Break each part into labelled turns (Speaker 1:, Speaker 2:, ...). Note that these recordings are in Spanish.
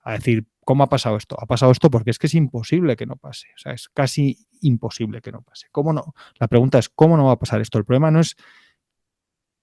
Speaker 1: a decir, ¿cómo ha pasado esto? Ha pasado esto porque es que es imposible que no pase. O sea, es casi imposible que no pase. ¿Cómo no? La pregunta es, ¿cómo no va a pasar esto? El problema no es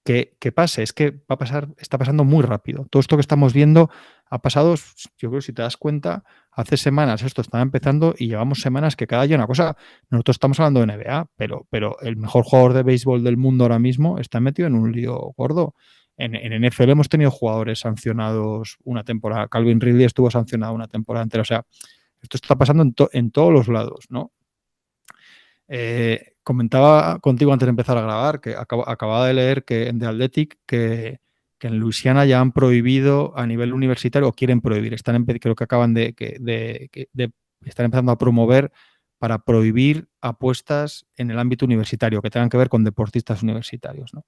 Speaker 1: que pase, es que va a pasar, está pasando muy rápido. Todo esto que estamos viendo ha pasado, yo creo, si te das cuenta, hace semanas esto estaba empezando y llevamos semanas que cada día una cosa. Nosotros estamos hablando de NBA, pero el mejor jugador de béisbol del mundo ahora mismo está metido en un lío gordo. En NFL hemos tenido jugadores sancionados una temporada. Calvin Ridley estuvo sancionado una temporada entera. O sea, esto está pasando en todos los lados, ¿no? Comentaba contigo antes de empezar a grabar que acababa de leer que en The Athletic que en Luisiana ya han prohibido a nivel universitario o quieren prohibir. Creo que acaban están empezando a promover para prohibir apuestas en el ámbito universitario que tengan que ver con deportistas universitarios, ¿no?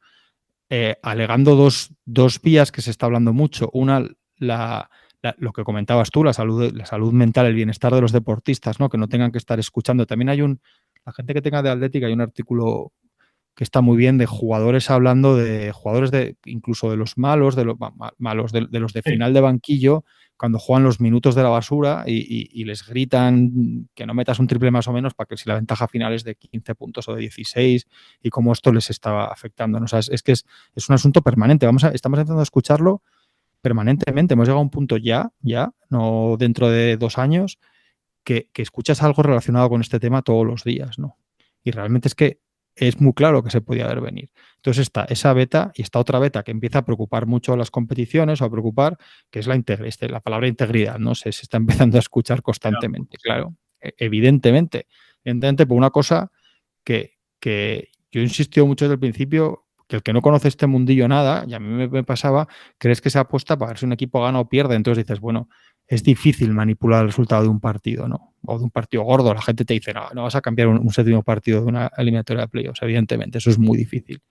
Speaker 1: Alegando dos vías que se está hablando mucho. Una, lo que comentabas tú, la salud mental, el bienestar de los deportistas, ¿no? Que no tengan que estar escuchando. También la gente que tenga de Atlética, hay un artículo que está muy bien de jugadores hablando de jugadores incluso de los malos, de los de
Speaker 2: Sí.
Speaker 1: final de banquillo, cuando juegan los minutos de la basura y les gritan que no metas un triple más o menos para que si la ventaja final es de 15 puntos o de 16 y cómo esto les estaba afectando, ¿no? O sea, es que es un asunto permanente. Estamos intentando escucharlo permanentemente. Hemos llegado a un punto no dentro de 2 años, que escuchas algo relacionado con este tema todos los días, ¿no? Y realmente es que es muy claro que se podía ver venir. Entonces está esa beta y esta otra beta que empieza a preocupar mucho a las competiciones o a preocupar, que es la palabra integridad, ¿no? Se está empezando a escuchar constantemente, claro. Evidentemente. Evidentemente, por una cosa que yo he insistido mucho desde el principio, que el que no conoce este mundillo nada, y a mí me pasaba, crees que se apuesta para ver si un equipo gana o pierde. Entonces dices, bueno, es difícil manipular el resultado de un partido, ¿no? O de un partido gordo. La gente te dice, no, no vas a cambiar un séptimo partido de una eliminatoria de playoffs, evidentemente, eso es muy difícil.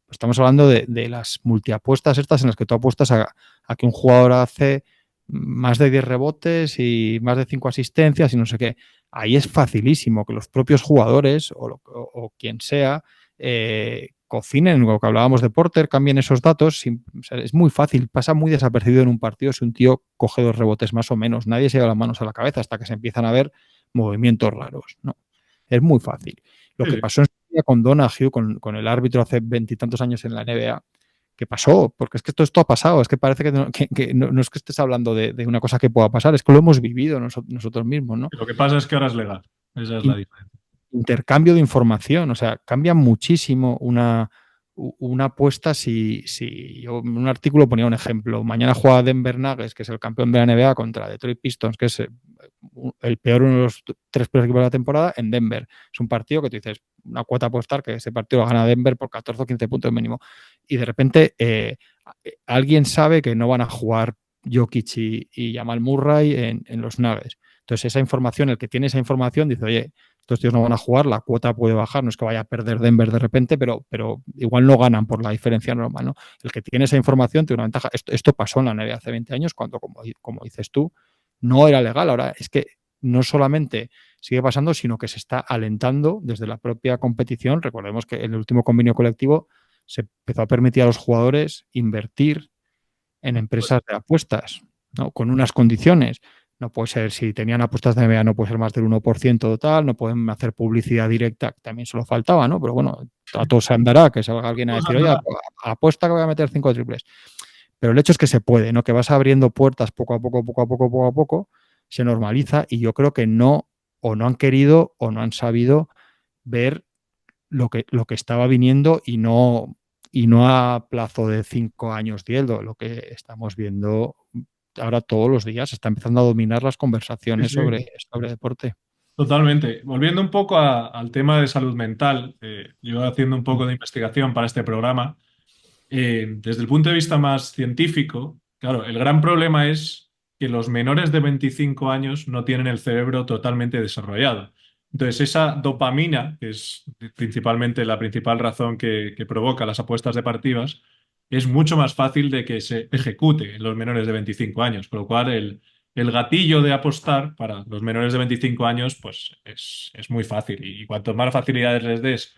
Speaker 1: Pues estamos hablando de las multiapuestas estas en las que tú apuestas a que un jugador hace más de 10 rebotes y más de 5 asistencias y no sé qué. Ahí es facilísimo que los propios jugadores o quien sea cocinen, lo que hablábamos de Porter, cambien esos datos. O sea, es muy fácil, pasa muy desapercibido en un partido si un tío coge 2 rebotes más o menos. Nadie se lleva las manos a la cabeza hasta que se empiezan a ver movimientos raros. No, es muy fácil. Lo
Speaker 2: Sí,
Speaker 1: que
Speaker 2: sí.
Speaker 1: pasó en su día con Donahue, con el árbitro hace veintitantos años en la NBA, que pasó, porque es que esto ha pasado, es que parece que no es que estés hablando de una cosa que pueda pasar, es que lo hemos vivido nosotros mismos, ¿no?
Speaker 2: Lo que pasa es que ahora es legal. Esa es la diferencia.
Speaker 1: Intercambio de información, o sea, cambia muchísimo una apuesta si yo en un artículo ponía un ejemplo, mañana juega Denver Nuggets, que es el campeón de la NBA, contra Detroit Pistons, que es el peor, uno de los 3 peores equipos de la temporada, en Denver. Es un partido que tú dices, una cuota apostar que ese partido lo gana Denver por 14 o 15 puntos mínimo. Y de repente alguien sabe que no van a jugar Jokic y Jamal Murray en los Nuggets. Entonces esa información, el que tiene esa información dice, oye, estos tíos no van a jugar, la cuota puede bajar, no es que vaya a perder Denver de repente, pero igual no ganan por la diferencia normal, ¿no? El que tiene esa información tiene una ventaja. Esto pasó en la NBA hace 20 años, cuando, como dices tú, no era legal. Ahora es que no solamente sigue pasando, sino que se está alentando desde la propia competición. Recordemos que en el último convenio colectivo se empezó a permitir a los jugadores invertir en
Speaker 2: Pues,
Speaker 1: empresas de apuestas, ¿no? Con unas condiciones. No puede ser, si tenían apuestas de NBA, no puede ser más del 1% total, no pueden hacer publicidad directa, también solo faltaba, ¿no? Pero bueno, a todo se andará, que salga alguien a
Speaker 2: pues
Speaker 1: decir, oye,
Speaker 2: andará.
Speaker 1: apuesta que voy a meter 5 triples. Pero el hecho es que se puede, ¿no? Que vas abriendo puertas poco a poco, poco a poco, poco a poco, se normaliza y yo creo que o no han querido o no han sabido ver lo que estaba viniendo y no a plazo de 5 años, 10, lo que estamos viendo ahora todos los días, está empezando a dominar las
Speaker 2: Sí,
Speaker 1: conversaciones
Speaker 2: sí.
Speaker 1: sobre deporte.
Speaker 2: Totalmente. Volviendo un poco al tema de salud mental, yo haciendo un poco de investigación para este programa, desde el punto de vista más científico, claro, el gran problema es que los menores de 25 años no tienen el cerebro totalmente desarrollado. Entonces, esa dopamina, que es principalmente la principal razón que provoca las apuestas deportivas, es mucho más fácil de que se ejecute en los menores de 25 años, con lo cual el gatillo de apostar para los menores de 25 años pues es muy fácil y cuanto más facilidades les des,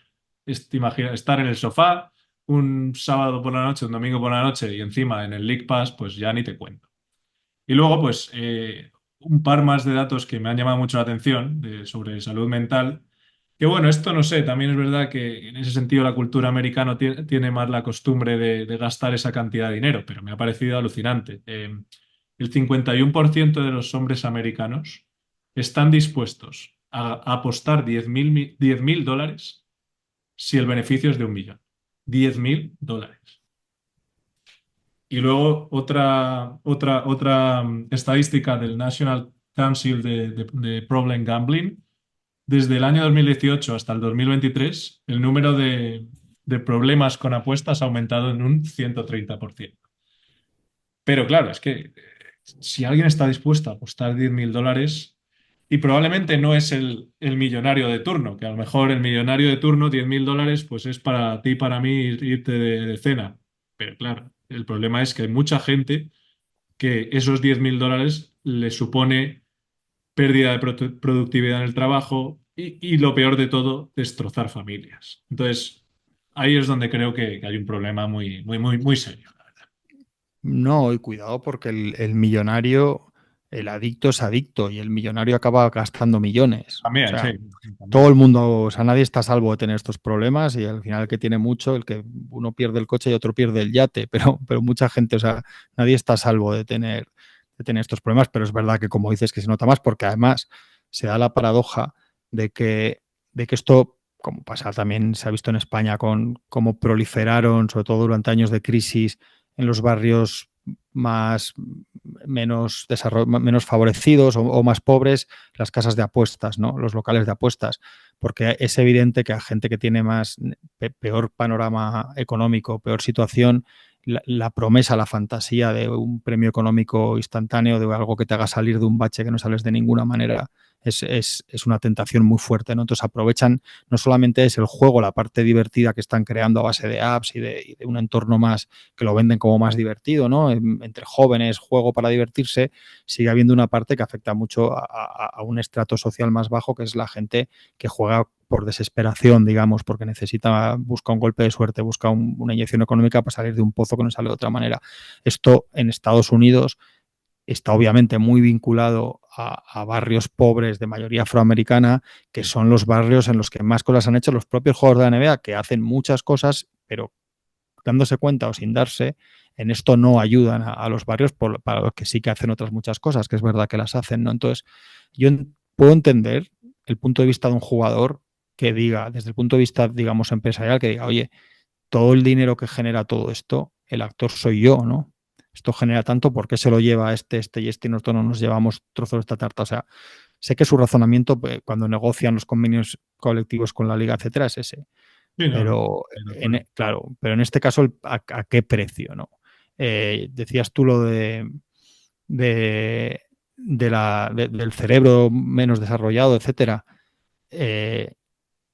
Speaker 2: te imaginas estar en el sofá un sábado por la noche, un domingo por la noche y encima en el League Pass, pues ya ni te cuento. Y luego, pues, un par más de datos que me han llamado mucho la atención sobre salud mental. Que bueno, esto no sé, también es verdad que en ese sentido la cultura americana tiene más la costumbre de gastar esa cantidad de dinero, pero me ha parecido alucinante. El 51% de los hombres americanos están dispuestos a apostar 10.000 dólares si el beneficio es de 1 millón. 10.000 dólares. Y luego otra estadística del National Council de Problem Gambling. Desde el año 2018 hasta el 2023, el número de problemas con apuestas ha aumentado en un 130%. Pero claro, es que si alguien está dispuesto a apostar 10.000 dólares, y probablemente no es el millonario de turno, que a lo mejor el millonario de turno, 10.000 dólares, pues es para ti y para mí irte de cena. Pero claro, el problema es que hay mucha gente que esos 10.000 dólares le supone pérdida de productividad en el trabajo y lo peor de todo, destrozar familias. Entonces, ahí es donde creo que hay un problema muy, muy, muy, muy serio.
Speaker 1: No, y cuidado porque el millonario, el adicto es adicto y el millonario acaba gastando millones. O
Speaker 2: También, sí,
Speaker 1: sea, todo
Speaker 2: también.
Speaker 1: el mundo, o sea, nadie está a salvo de tener estos problemas y al final el que tiene mucho, el que uno pierde el coche y otro pierde el yate, pero mucha gente, o sea, nadie está a salvo de tener estos problemas, pero es verdad que como dices que se nota más porque además se da la paradoja de que, de que esto, como pasa también, se ha visto en España con cómo proliferaron, sobre todo durante años de crisis, en los barrios más menos favorecidos o más pobres, las casas de apuestas, ¿no? Los locales de apuestas, porque es evidente que a gente que tiene más peor panorama económico, peor situación, la promesa, la fantasía de un premio económico instantáneo, de algo que te haga salir de un bache que no sales de ninguna manera, es una tentación muy fuerte, ¿no? Entonces aprovechan, no solamente es el juego, la parte divertida que están creando a base de apps y de un entorno más que lo venden como más divertido, ¿no? Entre jóvenes, juego para divertirse, sigue habiendo una parte que afecta mucho a un estrato social más bajo, que es la gente que juega por desesperación, digamos, porque busca un golpe de suerte, busca una inyección económica para salir de un pozo que no sale de otra manera. Esto en Estados Unidos está obviamente muy vinculado a barrios pobres de mayoría afroamericana, que
Speaker 2: Sí,
Speaker 1: son los barrios en los que más cosas han hecho los propios jugadores de la NBA, que hacen muchas cosas, pero dándose cuenta o sin darse, en esto no ayudan a los barrios para los que sí que hacen otras muchas cosas, que es verdad que las hacen, ¿no? Entonces, yo puedo entender el punto de vista de un jugador que diga, desde el punto de vista, digamos, empresarial, que diga, oye, todo el dinero que genera todo esto, el actor soy yo, ¿no? Esto genera tanto, ¿por qué se lo lleva este y este y nosotros no nos llevamos trozos de esta tarta? O sea, sé que su razonamiento cuando negocian los convenios colectivos con la liga, etcétera, es ese.
Speaker 2: sí, no, no,
Speaker 1: Pero,
Speaker 2: estoy de acuerdo.
Speaker 1: claro, pero en este caso, ¿a qué precio, no? Decías tú lo de, del cerebro menos desarrollado, etcétera. Eh,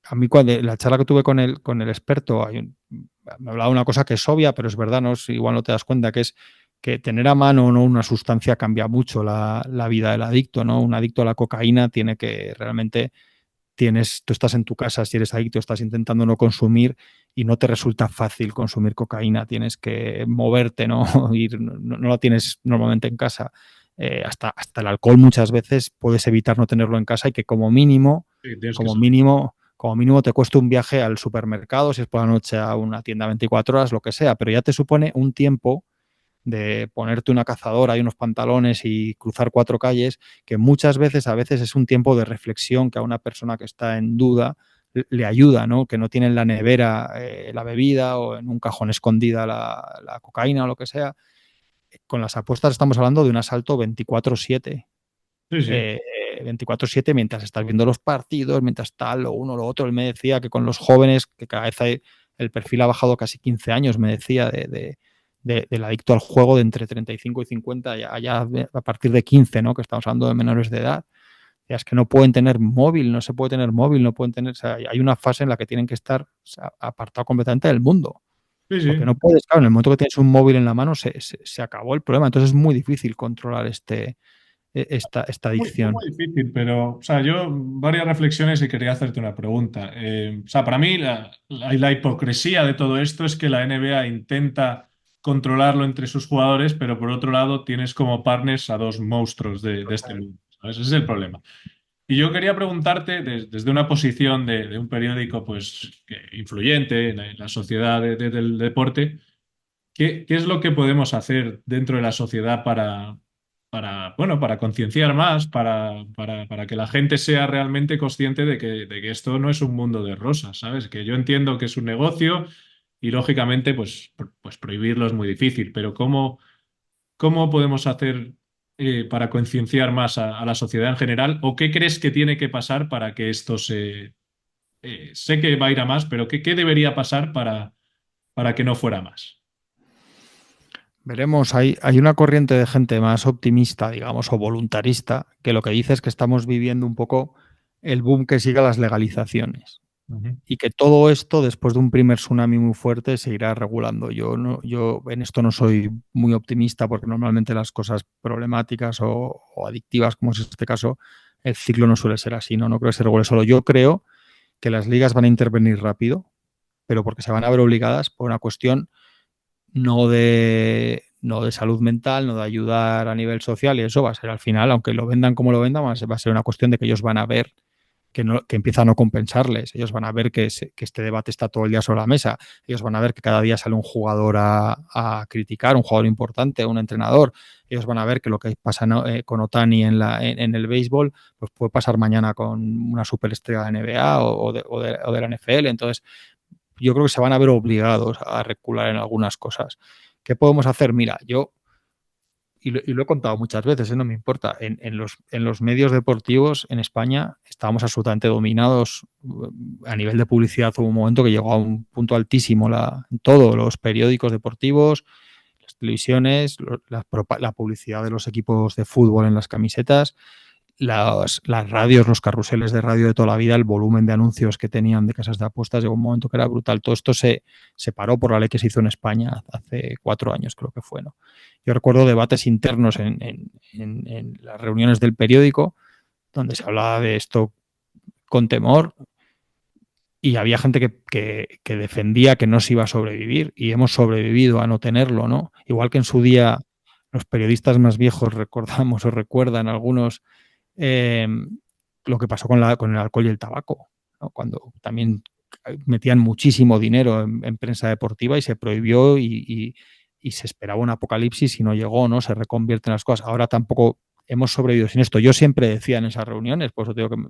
Speaker 1: a mí cuando la charla que tuve con el experto, me hablaba de una cosa que es obvia, pero es verdad, ¿no? Igual no te das cuenta, que es que tener a mano o no una sustancia cambia mucho la vida del adicto, ¿no? Un adicto a la cocaína tiene que realmente tú estás en tu casa, si eres adicto, estás intentando no consumir y no te resulta fácil consumir cocaína, tienes que moverte, ¿no? No la tienes normalmente en casa. Hasta el alcohol muchas veces puedes evitar no tenerlo en casa y que
Speaker 2: Sí, tienes que
Speaker 1: como
Speaker 2: salir.
Speaker 1: mínimo, como mínimo te cueste un viaje al supermercado, si es por la noche a una tienda 24 horas, lo que sea, pero ya te supone un tiempo de ponerte una cazadora y unos pantalones y cruzar 4 calles, que muchas veces, a veces es un tiempo de reflexión que a una persona que está en duda le ayuda, ¿no? Que no tiene en la nevera la bebida o en un cajón escondida la cocaína o lo que sea. Con las apuestas estamos hablando de un asalto 24/7.
Speaker 2: Sí, sí.
Speaker 1: Eh, 24/7 mientras estás viendo los partidos, mientras tal, lo uno, lo otro. Él me decía que con los jóvenes, que cada vez el perfil ha bajado casi 15 años, me decía, del adicto al juego de entre 35 y 50, ya a partir de 15, ¿no? Que estamos hablando de menores de edad. Ya es que no pueden tener móvil, no se puede tener móvil, no pueden tener, o sea, hay una fase en la que tienen que estar, o sea, apartados completamente del mundo.
Speaker 2: Sí,
Speaker 1: Porque no
Speaker 2: sí.
Speaker 1: puedes, claro, en el momento que tienes un móvil en la mano se acabó el problema. Entonces es muy difícil controlar esta
Speaker 2: Muy, muy,
Speaker 1: adicción.
Speaker 2: muy difícil, pero, o sea, yo varias reflexiones y quería hacerte una pregunta. O sea, para mí la hipocresía de todo esto es que la NBA intenta controlarlo entre sus jugadores, pero por otro lado tienes como partners a dos monstruos de este mundo, ¿sabes? Ese es el problema. Y yo quería preguntarte, desde una posición de un periódico pues, influyente en la sociedad del deporte, ¿qué es lo que podemos hacer dentro de la sociedad bueno, para concienciar más, para que la gente sea realmente consciente de que esto no es un mundo de rosas, ¿sabes? Que yo entiendo que es un negocio y lógicamente pues prohibirlo es muy difícil, pero ¿cómo podemos hacer para concienciar más a la sociedad en general? ¿O qué crees que tiene que pasar para que esto sé que va a ir a más, pero ¿qué debería pasar para que no fuera más?
Speaker 1: Veremos, hay una corriente de gente más optimista, digamos, o voluntarista, que lo que dice es que estamos viviendo un poco el boom que sigue a las legalizaciones
Speaker 2: Ujú,
Speaker 1: y que todo esto, después de un primer tsunami muy fuerte, se irá regulando. Yo en esto no soy muy optimista porque normalmente las cosas problemáticas o adictivas, como es este caso, el ciclo no suele ser así, ¿no? No creo que se regule solo. Yo creo que las ligas van a intervenir rápido, pero porque se van a ver obligadas por una cuestión no de salud mental, no de ayudar a nivel social, y eso va a ser al final, aunque lo vendan como lo vendan, va a ser una cuestión de que ellos van a ver que empieza a no compensarles, ellos van a ver que este debate está todo el día sobre la mesa, ellos van a ver que cada día sale un jugador a criticar, un jugador importante, un entrenador, ellos van a ver que lo que pasa con Otani en el béisbol, pues puede pasar mañana con una superestrella de NBA o de la NFL, entonces yo creo que se van a ver obligados a recular en algunas cosas. ¿Qué podemos hacer? Mira, y lo he contado muchas veces, no me importa, en los medios deportivos en España estábamos absolutamente dominados a nivel de publicidad. Hubo un momento que llegó a un punto altísimo en todos los periódicos deportivos, las televisiones, la publicidad de los equipos de fútbol en las camisetas, las radios, los carruseles de radio de toda la vida, el volumen de anuncios que tenían de casas de apuestas, llegó un momento que era brutal. Todo esto se paró por la ley que se hizo en España hace 4 años, creo que fue, ¿no? Yo recuerdo debates internos en las reuniones del periódico donde se hablaba de esto con temor y había gente que defendía que no se iba a sobrevivir y hemos sobrevivido a no tenerlo, ¿no? Igual que en su día los periodistas más viejos recordamos o recuerdan algunos eh, lo que pasó con el alcohol y el tabaco, ¿no? Cuando también metían muchísimo dinero en prensa deportiva y se prohibió y se esperaba un apocalipsis y no llegó, ¿no? Se reconvierten las cosas. Ahora tampoco hemos sobrevivido sin esto. Yo siempre decía en esas reuniones, por eso digo que me